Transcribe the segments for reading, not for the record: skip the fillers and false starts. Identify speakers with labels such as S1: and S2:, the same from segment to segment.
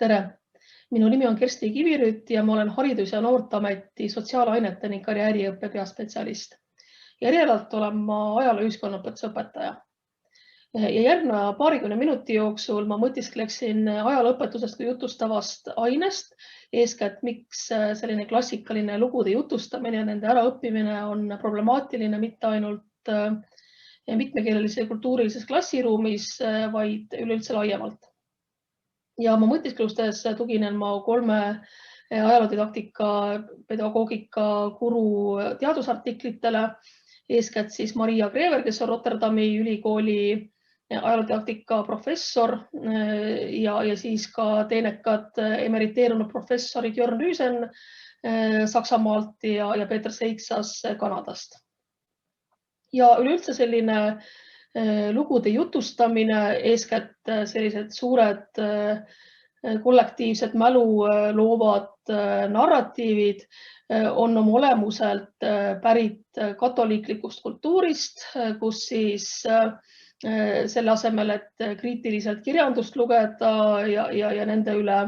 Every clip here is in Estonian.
S1: Tere! Minu nimi on Kersti Kivirütt ja ma olen Haridus- ja Noorteameti sotsiaalainete ning karjääriõppe peaspetsialist. Järjelalt olen ma ajaloo ühiskonnaõpetuse õpetaja. Ja järgneva paarikümne minuti jooksul ma mõtiskleksin ajalooõpetusest kui jutustavast ainest, eeskätt miks selline klassikaline lugude jutustamine ja nende äraõppimine on problemaatiline mitte ainult mitmekeelelises kultuurilises klassiruumis, vaid üleüldse laiemalt. Ja oma mõtisklustes tuginen ma 3 ajaloodidaktika, pedagoogika guru teadusartiklitele, eeskätt siis Maria Grever, kes on Rotterdami ülikooli ajaloodidaktika professor ja siis ka teenekad emeriteerunud professorid Jörn Rüüsen Saksamaalt ja Peeter Seiksas Kanadast. Ja üleüldse selline lugude jutustamine, eeskätt sellised suured kollektiivsed mälu loovad narratiivid on oma olemuselt pärit katoliiklikust kultuurist, kus siis selle asemel, et kriitiliselt kirjandust lugeda ja nende üle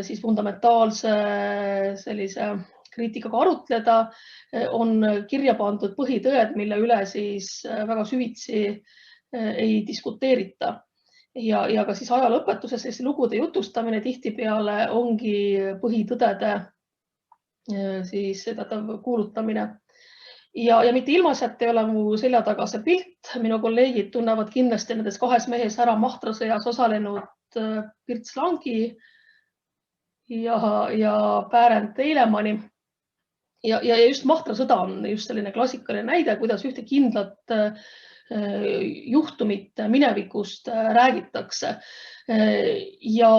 S1: siis fundamentaalse sellise kriitikaga arutleda, on kirja pandud põhitõed, mille üle siis väga süvitsi ei diskuteerita. Ja ka siis ajalooõpetuses lugude jutustamine tihtipeale ongi põhitõdede siis kuulutamine. Ja mitte ilmaasjata ei ole mu selja taga see pilt. Minu kolleegid tunnevad kindlasti nendes 2 mehes ära Mahtrasõjas osalenud Pirts Langi ja Pärent Eilemani. Ja just Mahtrasõda on just selline klassikaline näide, kuidas ühte kindlat juhtumit minevikust räägitakse. Ja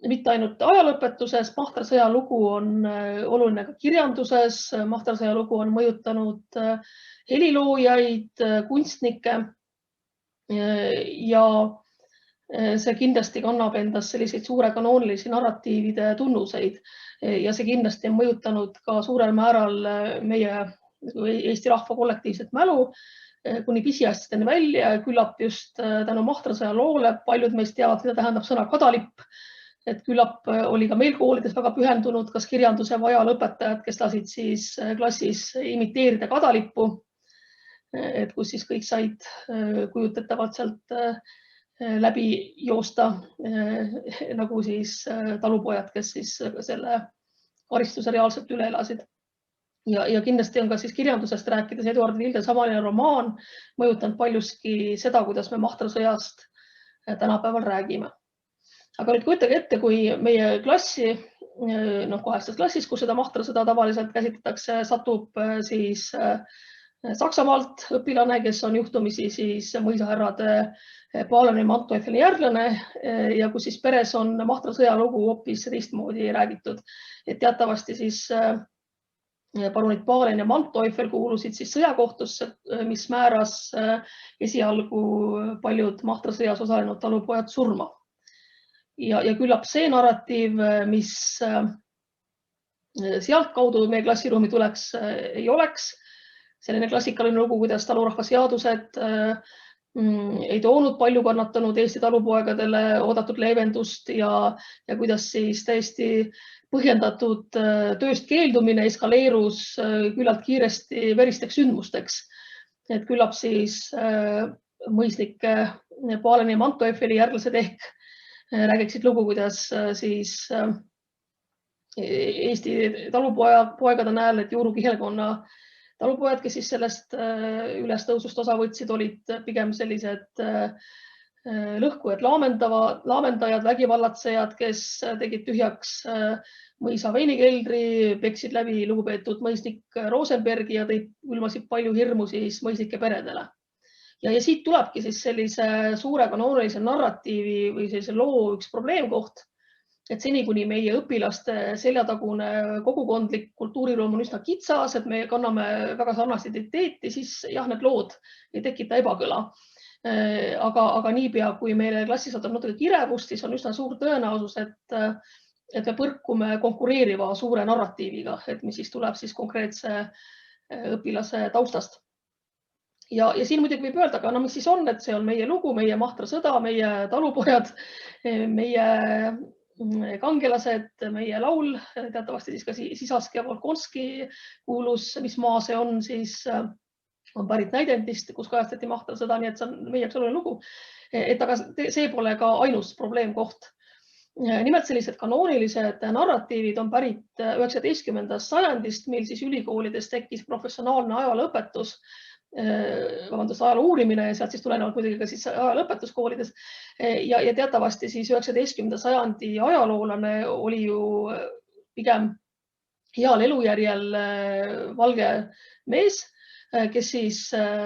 S1: mitte ainult ajalooõpetuses, Mahtrasõja lugu on oluline ka kirjanduses. Mahtrasõja lugu on mõjutanud heliloojaid, kunstnikke ja see kindlasti kannab endas selliseid suure kanoonilisi narratiivide tunnuseid ja see kindlasti on mõjutanud ka suurel määral meie Eesti rahva kollektiivset mälu kuni pisiasjadeni välja. Küllap just tänu Mahtrasõja loole paljud meist teavad, mida tähendab sõna kadalipp. Et küllap oli ka meil koolides väga pühendunud kas kirjanduse või ajalooõpetajad, kes lasid siis klassis imiteerida kadalippu, et kus siis kõik said kujutetavalt sealt läbi joosta nagu siis talupojad, kes siis selle karistuse reaalselt üle elasid. Ja kindlasti on ka siis kirjandusest rääkides Eduard Vilde samaline romaan mõjutanud paljuski seda, kuidas me Mahtrasõjast tänapäeval räägime. Aga nüüd kujutage ette, kui meie klassi, 8. klassis, kus seda Mahtrasõda tavaliselt käsitletakse, satub siis Saksamaalt õpilane, kes on juhtumisi siis mõisahärrade Paaleni ja Manteuffeli järglane ja kus siis peres on Mahtrasõja lugu hoopis teistmoodi räägitud. Et teatavasti siis parunid Paalen ja Manteuffel kuulusid siis sõjakohtusse, mis määras esialgu paljud Mahtrasõjas osalenud talupojad surma. Ja küllap see narratiiv, mis sealt kaudu meie klassiruumi tuleks, ei oleks selline klassikaline lugu, kuidas talurahva seadused ei toonud palju kannatanud Eesti talupoegadele oodatud leevendust ja kuidas siis täiesti põhjendatud tööst keeldumine eskaleerus küllalt kiiresti veristeks sündmusteks. Et küllap siis mõisnike Paaleni ja Manteuffeli järglased ehk räägiksid lugu, kuidas siis Eesti talupoegade näel, et Juuru kihelkonna talupojad, kes siis sellest ülestõusust osa võtsid, olid pigem sellised lõhkujad, laamendajad, vägivallatsejad, kes tegid tühjaks mõisa veinikeldri, peksid läbi lugupeetud mõisnik Rosenbergi ja külmasid palju hirmu siis mõisnike peredele. Ja siit tulebki siis sellise suure kanoonilise narratiivi või sellise loo üks probleemkoht, et seni, kuni meie õpilaste seljatagune kogukondlik kultuuriruum on üsna kitsas, et me kanname väga sarnast identiteeti, siis jah, need lood ei tekita ebakõla. Aga niipea, kui meile klassis saab natuke kirevust, siis on üsna suur tõenäosus, et me põrkume konkureeriva suure narratiiviga, et mis siis tuleb siis konkreetse õpilase taustast. Ja siin muidugi võib öelda, aga mis siis on, et see on meie lugu, meie Mahtrasõda, meie talupojad, meie kangelased, meie laul, teatavasti siis ka Sisaskia Volkonski kuulus, mis maa see on, siis on pärit näidendist, kus kajastati Mahtrasõda, nii et see on meie jaoks oluline lugu. Et aga see pole ka ainus probleemkoht. Nimelt sellised kanoonilised narratiivid on pärit 19. sajandist, mil siis ülikoolides tekkis professionaalne ajalooõpetus, ajaloo uurimine ja sealt siis tulenevalt muidugi ka siis ajalooõpetus koolides. Ja teatavasti siis 19. sajandi ajaloolane oli ju pigem heal elujärjel valge mees, kes siis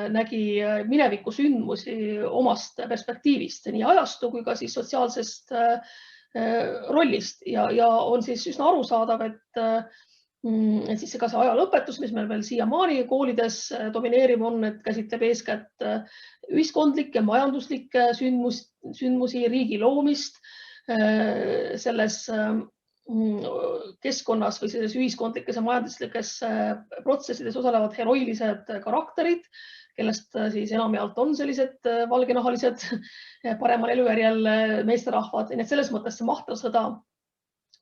S1: nägi mineviku sündmusi omast perspektiivist, nii ajastu kui ka siis sotsiaalsest rollist ja on siis üsna arusaadav, et siis ka see ajalooõpetus, mis meil veel siiamaani koolides domineeriv on, et käsitleb eeskätt ühiskondlikke, majanduslikke sündmusi, riigi loomist, selles keskkonnas või selles ühiskondlikes ja majanduslikes protsessides osalevad heroilised karakterid, kellest siis enamjaolt on sellised valgenahalised paremal elujärjel meesterahvad. Nii et selles mõttes see Mahtrasõda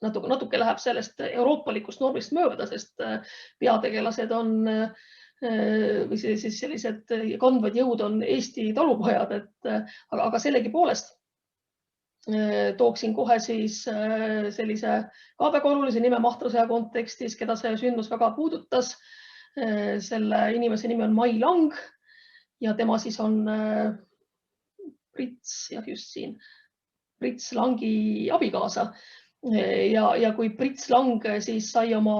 S1: natuke läheb sellest euroopalikust normist mööda, sest peategelased on või siis sellised kandvad jõud on Eesti talupojad, aga sellegipoolest tooksin kohe siis sellise ka väga olulise nime Mahtrasõja kontekstis, keda see sündmus väga puudutas. Selle inimese nimi on Mai Lang ja tema siis on Prits Langi abikaasa. Ja kui Prits Lang siis sai oma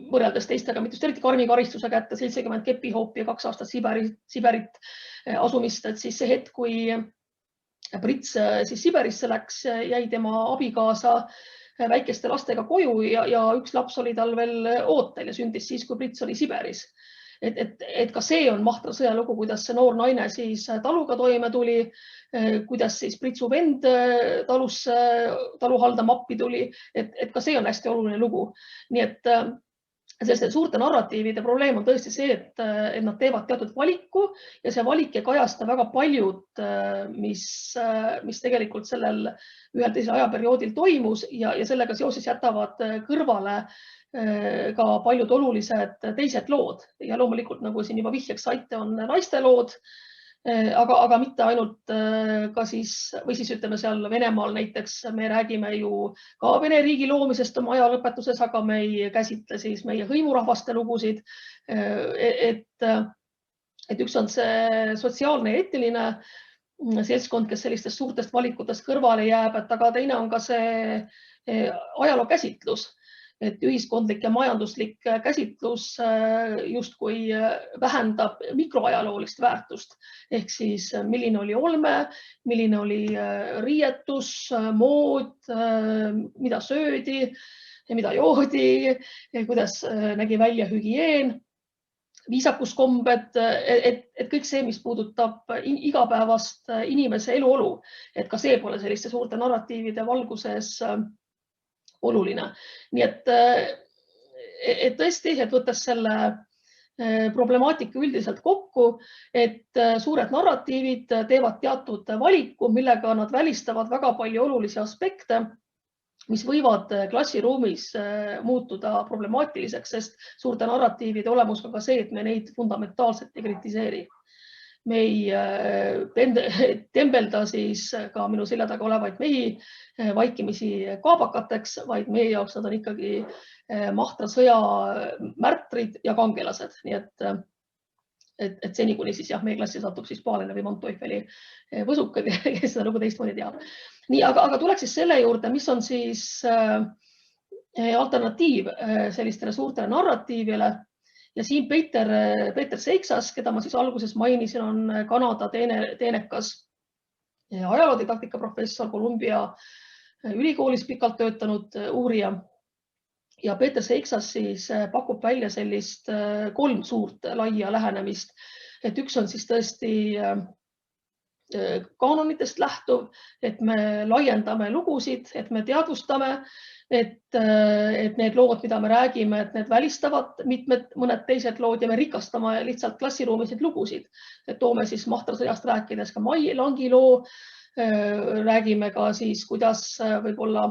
S1: võrreldes teistega mitte eriti karmi karistuse kätte 70 kepihoopi ja 2 aastat Siberit asumist, et siis see hetk, kui Prits siis Siberisse läks, jäi tema abikaasa väikeste lastega koju ja üks laps oli tal veel ootel ja sündis siis, kui Prits oli Siberis. Et ka see on Mahtrasõja lugu, kuidas see noor naine siis taluga toime tuli, kuidas siis Pritsu vend talu haldama appi tuli, et ka see on hästi oluline lugu. Nii et selliste suurte narratiivide probleem on tõesti see, et nad teevad teatud valiku ja see valik ei kajasta väga paljud, mis tegelikult sellel ühel teisel ajaperioodil toimus ja sellega seoses jätavad kõrvale ka paljud olulised teised lood ja loomulikult, nagu siin juba vihjeks saite, on naiste lood, aga mitte ainult ka siis, või siis ütleme seal Venemaal näiteks me räägime ju ka Vene riigi loomisest oma ajalooõpetuses, aga me ei käsitle siis meie hõimurahvaste lugusid. Et üks on see sotsiaalne ja eetiline seltskond, kes sellistest suurtest valikutest kõrvale jääb, aga teine on ka see ajaloo käsitlus. Et ühiskondlik ja majanduslik käsitlus justkui vähendab mikroajaloolist väärtust. Ehk siis milline oli olme, milline oli riietus, mood, mida söödi, mida joodi, kuidas nägi välja hügieen, viisakuskombed, et kõik see, mis puudutab igapäevast inimese eluolu, et ka see pole selliste suurte narratiivide valguses oluline. Nii et tõesti, et võttes selle problemaatika üldiselt kokku, et suured narratiivid teevad teatud valiku, millega nad välistavad väga palju olulisi aspekte, mis võivad klassiruumis muutuda problemaatiliseks, sest suurte narratiivide olemus on ka see, et me neid fundamentaalselt ei kritiseeri. Me ei tembelda siis ka minu selja taga olevaid mehi vaikimisi kaabakateks, vaid meie jaoks nad on ikkagi Mahtrasõja märtrid ja kangelased. Nii et seni kuni siis meie klassi satub siis Paalene või Manteuffeli võsukad, kes seda lugu teistmoodi teab. Nii, aga tuleks siis selle juurde, mis on siis alternatiiv sellistele suurtele narratiivile. Ja siin Peter Seiksas, keda ma siis alguses mainisin, on Kanada teenekas ajaloodidaktika professor, Columbia ülikoolis pikalt töötanud uurija. Ja Peter Seiksas siis pakub välja sellist 3 suurt laia lähenemist. Et üks on siis tõesti kaanonitest lähtuv, et me laiendame lugusid, et me teadvustame, et need lood, mida me räägime, et need välistavad mõned teised lood ja me rikastame lihtsalt klassiruumis neid lugusid. Et toome siis Mahtrasõjast rääkides ka Mai Langi loo, Räägime ka siis, kuidas võib-olla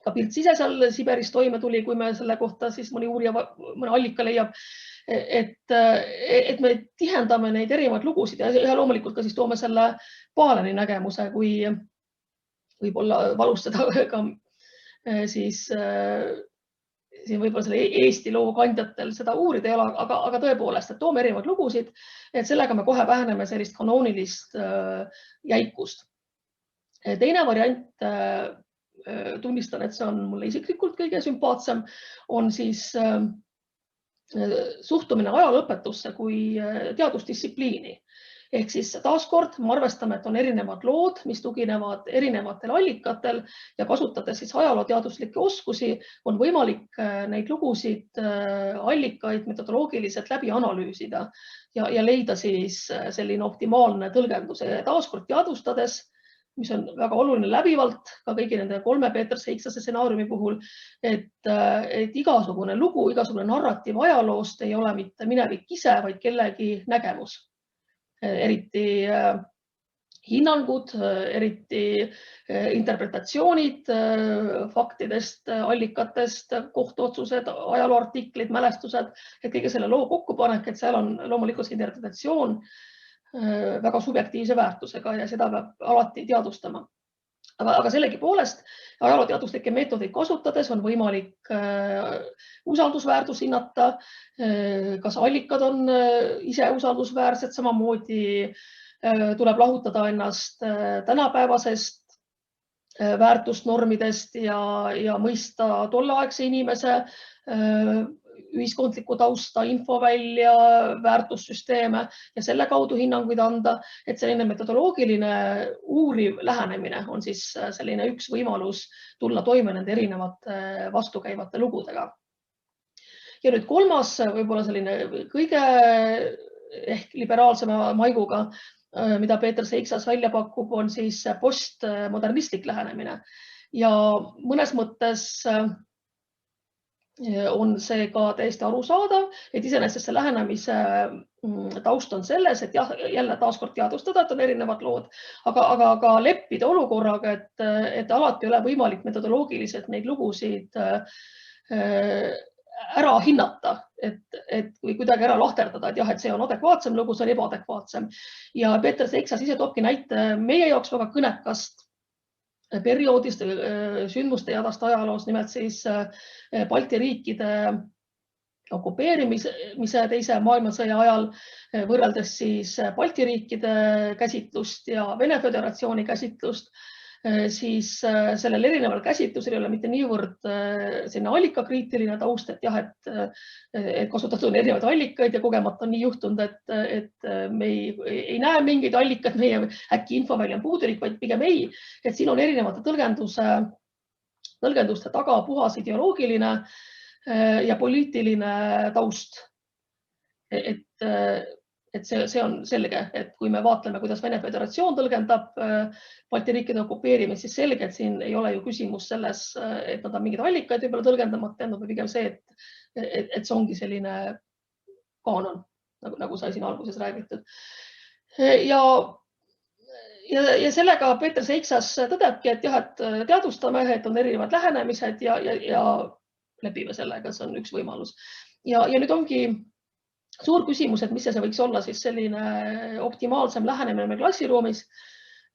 S1: ka Pilt ise seal Siberis toime tuli, kui me selle kohta siis mõni uurija, mõne allika leiab. Et me tihendame neid erinevaid lugusid ja loomulikult ka siis toome selle Paleni nägemuse, kui võib-olla valustada ka siis siin võib-olla selle Eesti loo kandjatel seda uurida ei ole, aga tõepoolest, et toome erinevaid lugusid, et sellega me kohe väheneme sellist kanoonilist jäikust. Teine variant, tunnistan, et see on mulle isiklikult kõige sümpaatsem, on siis suhtumine ajalooõpetusse kui teadusdistsipliini. Ehk siis taaskord me arvestame, et on erinevad lood, mis tuginevad erinevatel allikatel ja kasutades siis ajalooteaduslikke oskusi, on võimalik neid lugusid, allikaid metodoloogiliselt läbi analüüsida ja leida siis selline optimaalne tõlgendus. Taaskord teadvustades, mis on väga oluline läbivalt ka kõigi nende 3 Peeter Seiksase stsenaariumi puhul, et igasugune lugu, igasugune narratiiv ajaloost ei ole mitte minevik ise, vaid kellegi nägemus. Eriti hinnangud, eriti interpretatsioonid faktidest, allikatest, kohtuotsused, ajalooartiklid, mälestused, et kõige selle loo kokkupanek, et seal on loomulikult interpretatsioon väga subjektiivse väärtusega ja seda peab alati teadvustama. Aga sellegipoolest ajalooteaduslikke meetodeid kasutades on võimalik usaldusväärtus hinnata, kas allikad on ise usaldusväärsed, samamoodi tuleb lahutada ennast tänapäevasest väärtusnormidest ja mõista tolleaegse inimese ühiskondlikku tausta, infovälja, väärtussüsteeme ja selle kaudu hinnanguid anda, et selline metodoloogiline uuriv lähenemine on siis selline üks võimalus tulla toime nende erinevate vastukäivate lugudega. Ja nüüd kolmas, võib-olla selline kõige ehk liberaalsema maiguga, mida Peeter Seiksas välja pakub, on siis postmodernistlik lähenemine. Ja mõnes mõttes on see ka täiesti arusaadav, et iseenesest see lähenemise taust on selles, et jälle taaskord teadvustada, et on erinevad lood, aga leppida olukorraga, et alati ei ole võimalik metodoloogiliselt neid lugusid ära hinnata, et kui kuidagi ära lahterdada, et jah, et see on adekvaatsem lugu, see on ebaadekvaatsem. Ja Peeter Seiksas ise toobki näite meie jaoks väga kõnekast perioodist, sündmuste jadast ajaloos, nimelt siis Balti riikide okupeerimise teise maailmasõja ajal, võrreldes siis Balti riikide käsitlust ja Vene Föderatsiooni käsitlust, siis sellel erineval käsitlusel ei ole mitte niivõrd selline allikakriitiline taust, et jah, et kasutatud on erinevaid allikaid ja kogemata on nii juhtunud, et me ei näe mingeid allikaid, meie äkki infoväli on puudulik, vaid pigem ei, et siin on erinevate tõlgenduste taga puhas ideoloogiline ja poliitiline taust. Et see on selge, et kui me vaatleme, kuidas Vene Föderatsioon tõlgendab Balti riikide okupeerimist, siis selge, et siin ei ole ju küsimus selles, et nad on mingeid allikaid võib-olla tõlgendamata jäänud, või pigem see, et see ongi selline kaanon, nagu sai siin alguses räägitud. Ja sellega Peeter Seiksas tõdebki, et jah, et teadvustame, et on erinevad lähenemised ja lepime sellega, see on üks võimalus. Ja nüüd ongi suur küsimus, et mis see võiks olla siis selline optimaalsem lähenemine meie klassiruumis.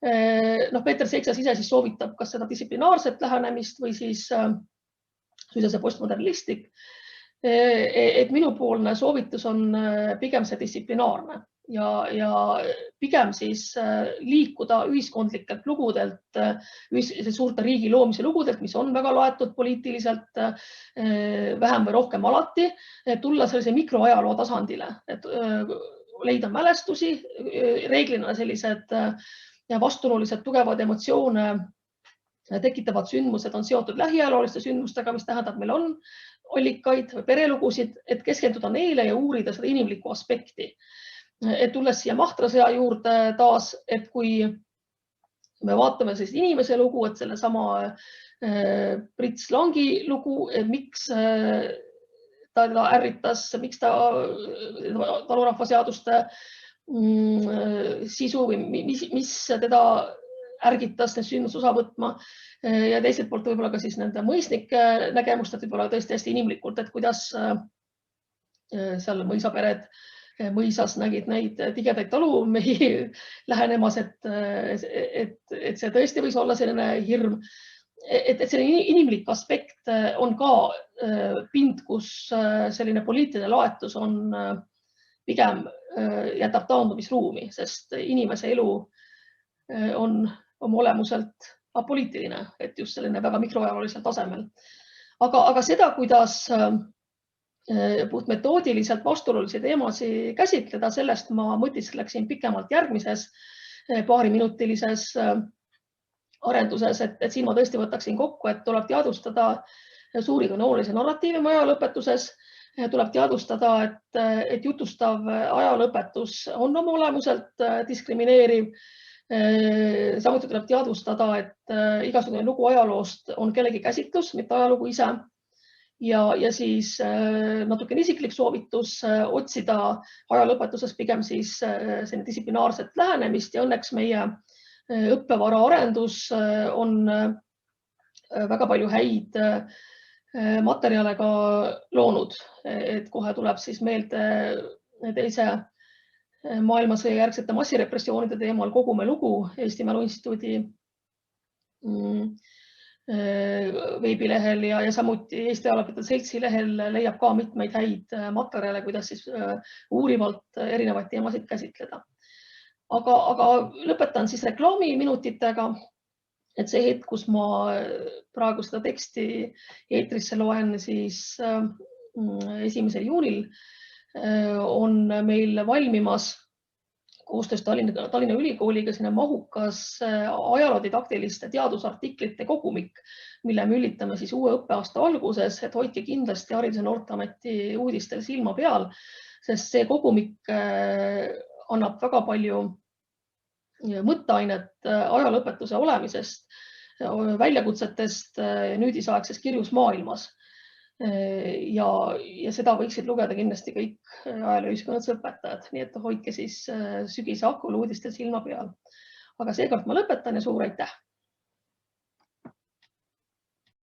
S1: Peeter Seiksas ise siis soovitab kas seda distsiplinaarset lähenemist või siis see postmodernistlik. Et minupoolne soovitus on pigem see distsiplinaarne ja pigem siis liikuda ühiskondlikelt lugudelt, suurte riigi loomise lugudelt, mis on väga laetud poliitiliselt vähem või rohkem alati, tulla sellise mikroajaloo tasandile, et leida mälestusi, reeglina sellised vastuolulised tugevad emotsioone tekitavad sündmused on seotud lähiajalooliste sündmustega, mis tähendab, meil on allikaid või perelugusid, et keskenduda neile ja uurida seda inimlikku aspekti. Et tulles siia Mahtrasõja juurde taas, et kui me vaatame sellist inimese lugu, et selle sama Brits Langi lugu, miks ta ärritas, miks ta talurahvaseaduste sisu või mis teda ärgitas need sündmus osa võtma ja teiselt poolt võib-olla ka siis nende mõisnike nägemust, et võib-olla tõesti hästi inimlikult, et kuidas seal mõisapered mõisas nägid neid tigedaid talumehi lähenemas, et see tõesti võis olla selline hirm, et selline inimlik aspekt on ka pind, kus selline poliitiline laetus on pigem jätab taandumisruumi, sest inimese elu on oma olemuselt apoliitiline, et just selline väga mikroajalolisel tasemel. Aga seda, kuidas puht metoodiliselt vastuolulisi teemasid käsitleda, sellest ma mõtiskleksin pikemalt järgmises paariminutilises arenduses, et siin ma tõesti võtaksin kokku, et tuleb teadvustada suuri kanoonilisi narratiive ajalooõpetuses, tuleb teadvustada, et jutustav ajalooõpetus on oma olemuselt diskrimineeriv. Samuti tuleb teadvustada, et igasugune lugu ajaloost on kellegi käsitlus, mitte ajalugu ise. Ja siis natuke isiklik soovitus otsida ajalooõpetuses pigem siis selline distsiplinaarset lähenemist ja õnneks meie õppevara arendus on väga palju häid materjale ka loonud, et kohe tuleb siis meelde teise maailmasõja järgsete massirepressioonide teemal Kogume lugu Eesti Mälu Instituudi veebilehel ja samuti Eesti Ajalooõpetajate Seltsi lehel leiab ka mitmeid häid materjale, kuidas siis uurivalt erinevaid teemasid käsitleda. Aga lõpetan siis reklaamiminutitega, et see hetk, kus ma praegu seda teksti eetrisse loen, siis 1. juunil on meil valmimas koostöös Tallinna Ülikooliga selline mahukas ajaloodidaktiliste teadusartiklite kogumik, mille me üllitame siis uue õppeaasta alguses, et hoidke kindlasti Haridus- ja Noorteameti uudistel silma peal, sest see kogumik annab väga palju mõtteainet ajalooõpetuse olemisest, väljakutsetest nüüdisaegses kirjus maailmas. Ja seda võiksid lugeda kindlasti kõik ajalooühiskonnas õpetajad, nii et hoidke siis sügise hakul uudistel silma peal. Aga seekord ma lõpetan ja suur aitäh!